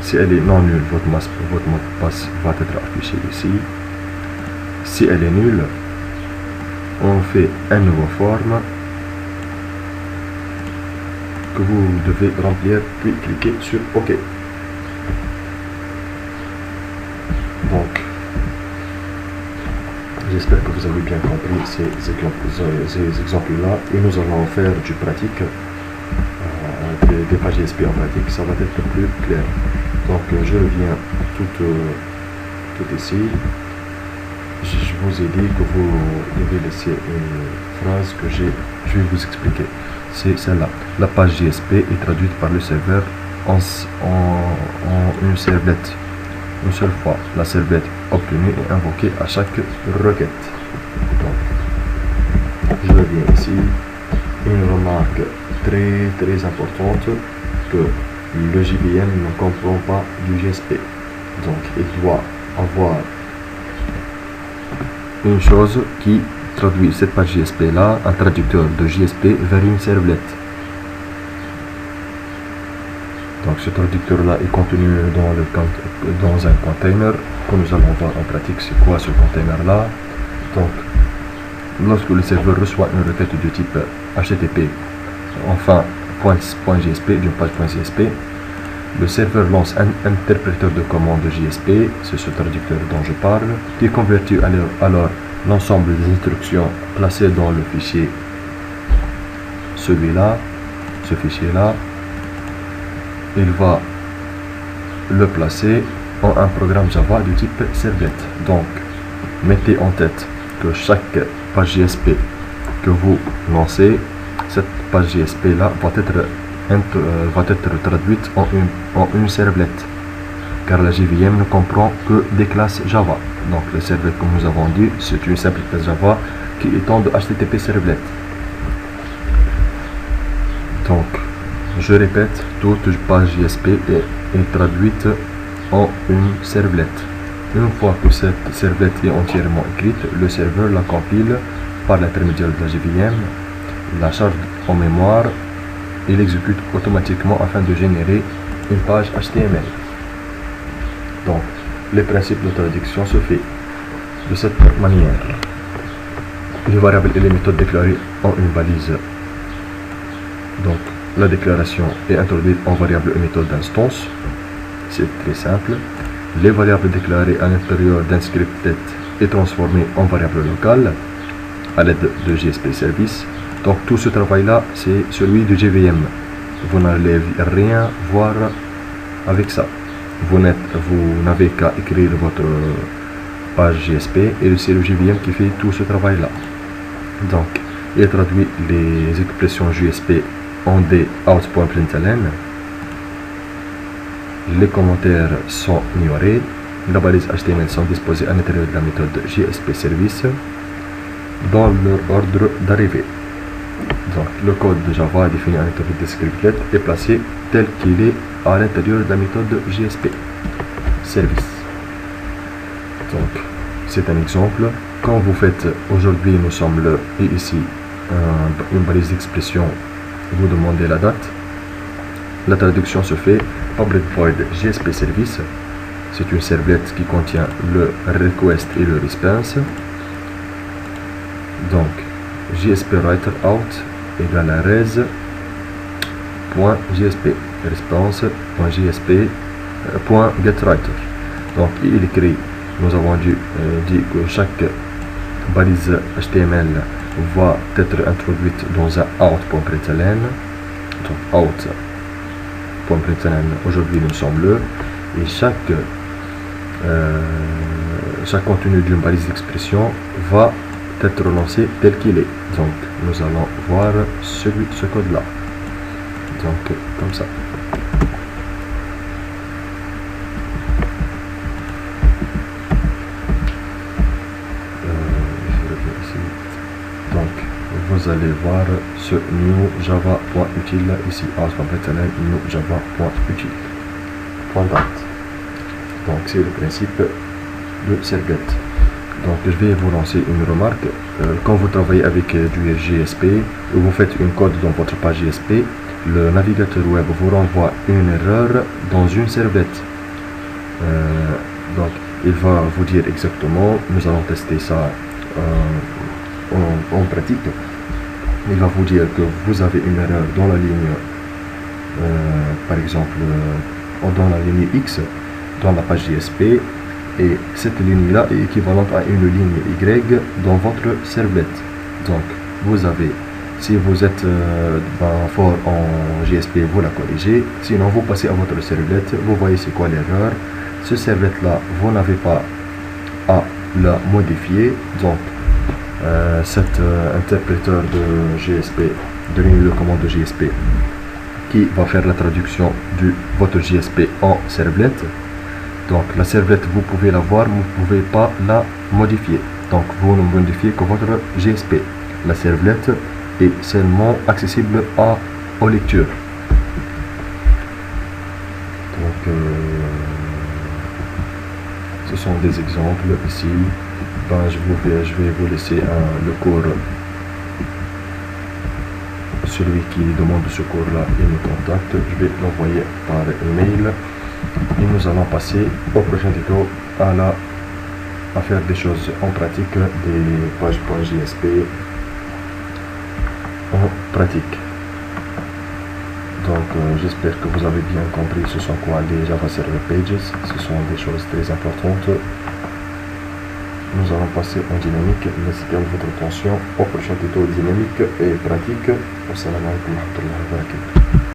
si elle est non nulle, votre mot de passe va être affiché ici. Si elle est nulle, on fait un nouveau forme que vous devez remplir, puis cliquer sur OK. Donc, j'espère que vous avez bien compris ces exemples-là, et nous allons faire du pratique, des pages ISP en pratique, ça va être plus clair. Donc, je reviens tout ici. Je vous ai dit que vous devez laisser une phrase que je vais vous expliquer. C'est celle-là. La page JSP est traduite par le serveur en une servlette. Une seule fois, la servlette obtenue est invoquée à chaque requête. Donc, je reviens ici. Une remarque très importante, que le JVM ne comprend pas du JSP. Donc, il doit avoir une chose qui traduit cette page JSP là, un traducteur de JSP vers une servlette. Donc ce traducteur là est contenu dans un container que nous allons voir en pratique. C'est quoi ce container là? Donc lorsque le serveur reçoit une requête de type HTTP enfin .jsp d'une page .jsp, le serveur lance un interpréteur de commande JSP, c'est ce traducteur dont je parle, qui convertit alors l'ensemble des instructions placées dans le fichier, celui-là, ce fichier-là. Il va le placer en un programme Java du type servlette. Donc, mettez en tête que chaque page JSP que vous lancez, cette page JSP là va être traduite en une servlette, car la JVM ne comprend que des classes Java. Donc le servlette, comme nous avons dit, c'est une simple classe Java qui étend de HTTP servlette. Donc je répète, toute page JSP est traduite en une servlette. Une fois que cette servlette est entièrement écrite, le serveur la compile par l'intermédiaire de la JVM, la charge en mémoire et l'exécute automatiquement afin de générer une page HTML. Donc, le principe de traduction se fait de cette manière. Les variables et les méthodes déclarées ont une balise. Donc, la déclaration est introduite en variable et méthode d'instance. C'est très simple. Les variables déclarées à l'intérieur d'un scriptet est transformée en variable locale à l'aide de JSP Service. Donc tout ce travail-là, c'est celui du JVM. Vous n'allez rien voir avec ça. Vous n'avez qu'à écrire votre page JSP et c'est le JVM qui fait tout ce travail-là. Donc, il traduit les expressions JSP en des out.println. Les commentaires sont ignorés. La balise HTML sont disposées à l'intérieur de la méthode JSP Service dans leur ordre d'arrivée. Donc, le code de Java défini à l'intérieur des scriptlets est placé tel qu'il est à l'intérieur de la méthode JSP Service. Donc, c'est un exemple. Quand vous faites aujourd'hui, nous sommes le et ici une balise d'expression, vous demandez la date. La traduction se fait public void JSP Service. C'est une servlette qui contient le request et le response. Donc, JSP writer out égale à res.jsp response.jsp.getWriter. Donc il écrit, nous avons dit que chaque balise HTML va être introduite dans un out.println. Donc out.println, aujourd'hui nous sommes le, et chaque contenu d'une balise d'expression va être relancé tel qu'il est. Donc nous allons voir ce code là. Donc comme ça. Donc vous allez voir ce new java.util ici, out.println new java.util. Donc c'est le principe de servlette. Donc je vais vous lancer une remarque. Quand vous travaillez avec du JSP, vous faites une code dans votre page JSP, le navigateur web vous renvoie une erreur dans une servlette. Donc il va vous dire exactement, nous allons tester ça en pratique. Il va vous dire que vous avez une erreur dans la ligne, par exemple dans la ligne X, dans la page JSP, et cette ligne-là est équivalente à une ligne Y dans votre servlette. Donc vous avez, si vous êtes fort en JSP, vous la corrigez, sinon vous passez à votre servlette, vous voyez c'est quoi l'erreur. Ce servlette-là, vous n'avez pas à la modifier, donc cet interpréteur de GSP, de ligne de commande de GSP, qui va faire la traduction de votre JSP en servlette. Donc la servlette, vous pouvez la voir, vous ne pouvez pas la modifier. Donc vous ne modifiez que votre GSP. La servlette est seulement accessible aux lectures. Donc ce sont des exemples ici. Je vais vous laisser le cours. Celui qui demande ce cours-là, il me contacte. Je vais l'envoyer par email. Et nous allons passer au prochain tuto à faire des choses en pratique, des pages.jsp en pratique. Donc j'espère que vous avez bien compris ce sont quoi les Java Server Pages. Ce sont des choses très importantes. Nous allons passer en dynamique. Merci bien de votre attention. Au prochain tuto dynamique et pratique. Assalamu alaikum wa rahmatullahi wa barakatuh.